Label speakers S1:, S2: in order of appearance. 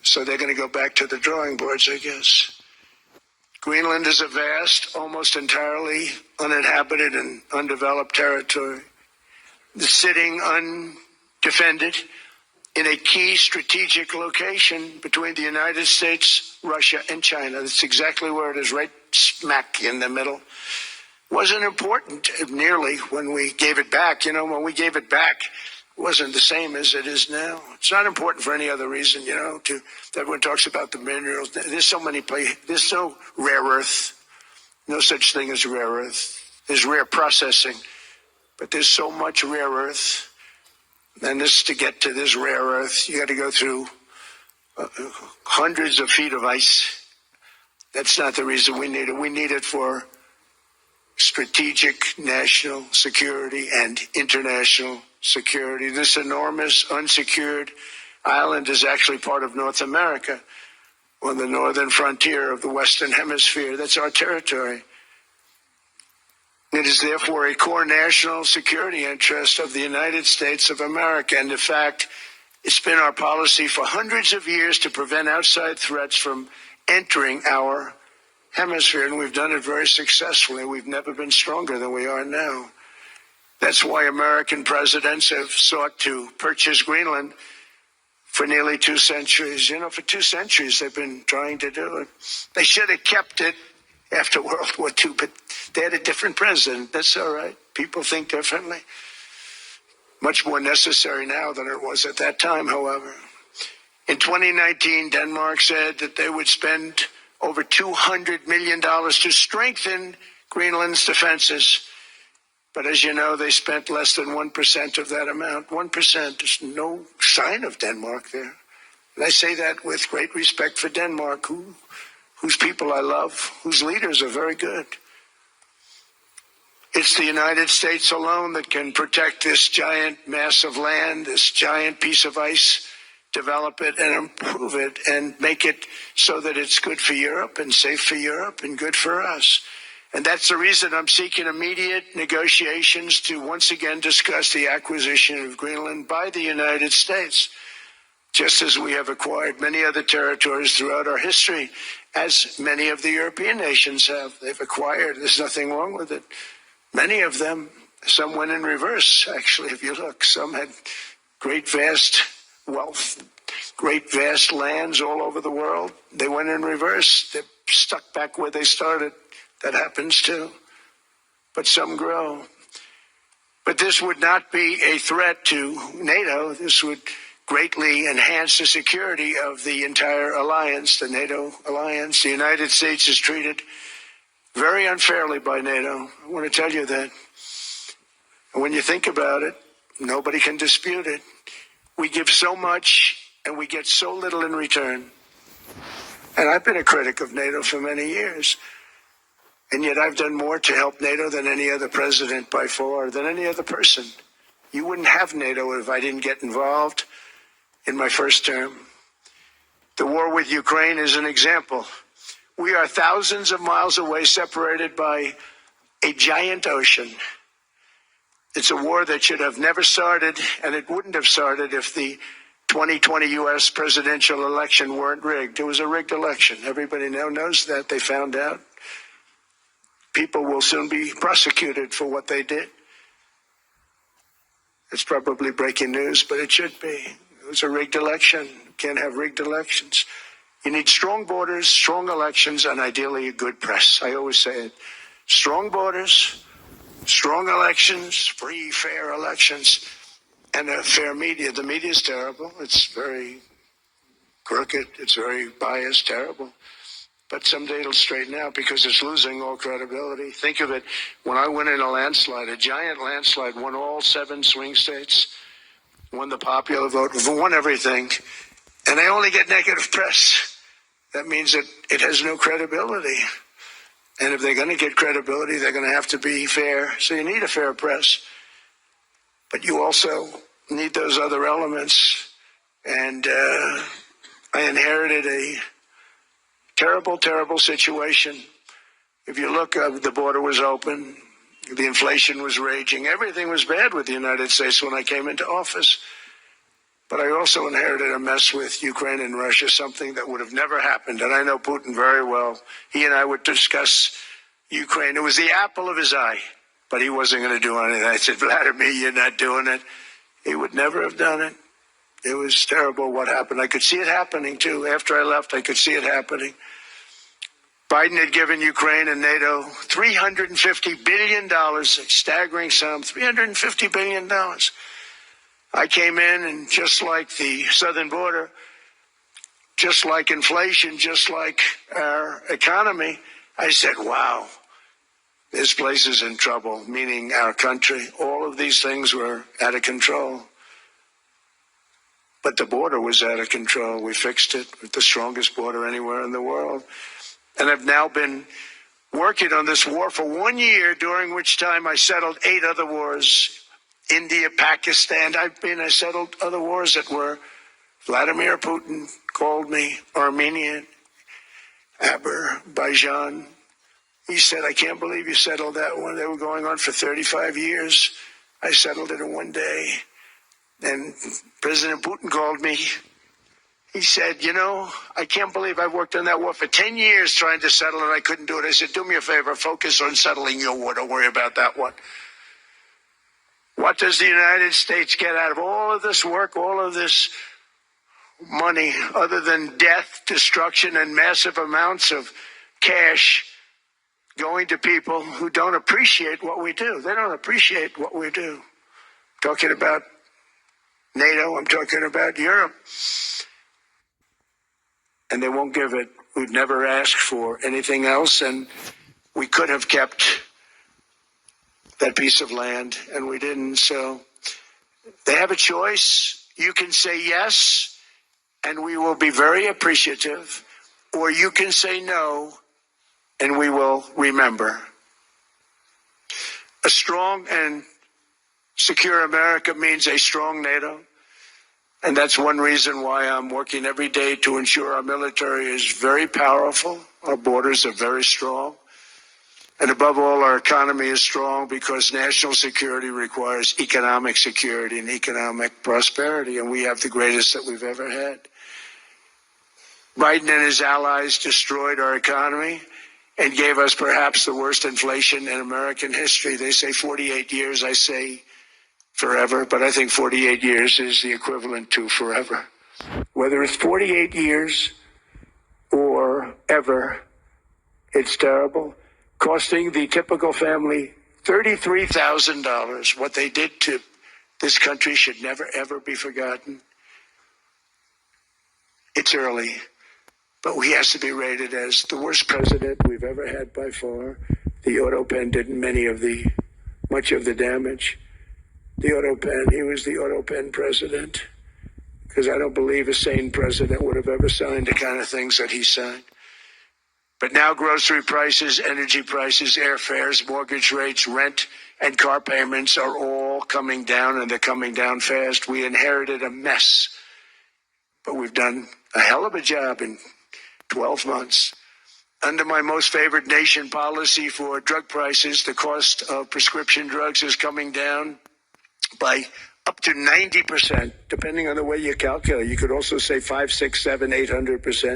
S1: So they're going to go back to the drawing boards, I guess. Greenland is a vast, almost entirely uninhabited and undeveloped territory, sitting undefended in a key strategic location between the United States, Russia, and China. That's exactly where it is, right smack in the middle. Wasn't important nearly when we gave it back. You know, when we gave it back, it wasn't the same as it is now. It's not important for any other reason, you know, everyone talks about the minerals. There's so many places. There's no rare earth. No such thing as rare earth. There's rare processing, but there's so much rare earth. And this, to get to this rare earth, you got to go through hundreds of feet of ice. That's not the reason we need it. We need it for strategic national security and international security. This enormous unsecured island is actually part of North America, on the northern frontier of the Western Hemisphere. That's our territory. It is therefore a core national security interest of the United States of America. And in fact, it's been our policy for hundreds of years to prevent outside threats from entering our hemisphere, and we've done it very successfully. We've never been stronger than we are now. That's why American presidents have sought to purchase Greenland for nearly 2 centuries. You know, for 2 centuries they've been trying to do it. They should have kept it after World War II, but they had a different president. That's all right. People think differently. Much more necessary now than it was at that time, however. In 2019, Denmark said that they would spend over $200 million to strengthen Greenland's defenses. But as you know, they spent less than 1% of that amount. 1%. There's no sign of Denmark there. And I say that with great respect for Denmark, whose people I love, whose leaders are very good. It's the United States alone that can protect this giant mass of land, this giant piece of ice, develop it and improve it and make it so that it's good for Europe and safe for Europe and good for us. And that's the reason I'm seeking immediate negotiations to once again discuss the acquisition of Greenland by the United States, just as we have acquired many other territories throughout our history, as many of the European nations have. They've acquired. There's nothing wrong with it. Many of them, some went in reverse, actually, if you look. Some had great, vast wealth, great, vast lands all over the world. They went in reverse. They're stuck back where they started. That happens too. But some grow. But this would not be a threat to NATO. This would greatly enhance the security of the entire alliance, the NATO alliance. The United States is treated very unfairly by NATO. I want to tell you that. And when you think about it, nobody can dispute it. We give so much and we get so little in return. And I've been a critic of NATO for many years. And yet I've done more to help NATO than any other president by far, than any other person. You wouldn't have NATO if I didn't get involved in my first term. The war with Ukraine is an example. We are thousands of miles away, separated by a giant ocean. It's a war that should have never started, and it wouldn't have started if the 2020 U.S. presidential election weren't rigged. It was a rigged election. Everybody now knows that. They found out. People will soon be prosecuted for what they did. It's probably breaking news, but it should be. It was a rigged election. You can't have rigged elections. You need strong borders, strong elections, and ideally a good press. I always say it. Strong borders, strong elections, free, fair elections, and a fair media. The media is terrible. It's very crooked. It's very biased, terrible. But someday it'll straighten out because it's losing all credibility. Think of it. When I went in a landslide, a giant landslide, won all 7 swing states, won the popular vote, won everything, and they only get negative press. That means that it has no credibility. And if they're going to get credibility, they're going to have to be fair. So you need a fair press. But you also need those other elements. And I inherited a terrible, terrible situation. If you look, the border was open. The inflation was raging. Everything was bad with the United States when I came into office. But I also inherited a mess with Ukraine and Russia, something that would have never happened. And I know Putin very well. He and I would discuss Ukraine. It was the apple of his eye, but he wasn't going to do anything. I said, Vladimir, you're not doing it. He would never have done it. It was terrible what happened. I could see it happening, too. After I left, I could see it happening. Biden had given Ukraine and NATO $350 billion, a staggering sum, $350 billion. I came in, and just like the southern border, just like inflation, just like our economy, I said, wow, this place is in trouble, meaning our country. All of these things were out of control. But the border was out of control. We fixed it with the strongest border anywhere in the world. And I've now been working on this war for 1 year, during which time I settled 8 other wars. India, Pakistan, I settled other wars that were Vladimir Putin called me, Armenia, Azerbaijan. He said, I can't believe you settled that one. They were going on for 35 years. I settled it in 1 day. And President Putin called me. He said, you know, I can't believe I've worked on that war for 10 years trying to settle it. I couldn't do it. I said, do me a favor, focus on settling your war. Don't worry about that one. What does the United States get out of all of this work, all of this money, other than death, destruction, and massive amounts of cash going to people who don't appreciate what we do? They don't appreciate what we do. I'm talking about NATO, I'm talking about Europe. And they won't give it. We've never asked for anything else, and we could have kept that piece of land, and we didn't. So they have a choice. You can say yes, and we will be very appreciative, or you can say no, and we will remember. A strong and secure America means a strong NATO. And that's one reason why I'm working every day to ensure our military is very powerful, our borders are very strong, and above all, our economy is strong, because national security requires economic security and economic prosperity, and we have the greatest that we've ever had. Biden and his allies destroyed our economy and gave us perhaps the worst inflation in American history. They say 48 years, I say forever, but I think 48 years is the equivalent to forever. Whether it's 48 years or ever, it's terrible, costing the typical family $33,000. What they did to this country should never, ever be forgotten. It's early, but he has to be rated as the worst president we've ever had by far. The auto pen did much of the damage. The auto pen, he was the auto pen president, because I don't believe a sane president would have ever signed the kind of things that he signed. But now grocery prices, energy prices, airfares, mortgage rates, rent, and car payments are all coming down, and they're coming down fast. We inherited a mess, but we've done a hell of a job in 12 months. Under my most favored nation policy for drug prices, the cost of prescription drugs is coming down by up to 90%, depending on the way you calculate. You could also say 5, 6, 7, 800%.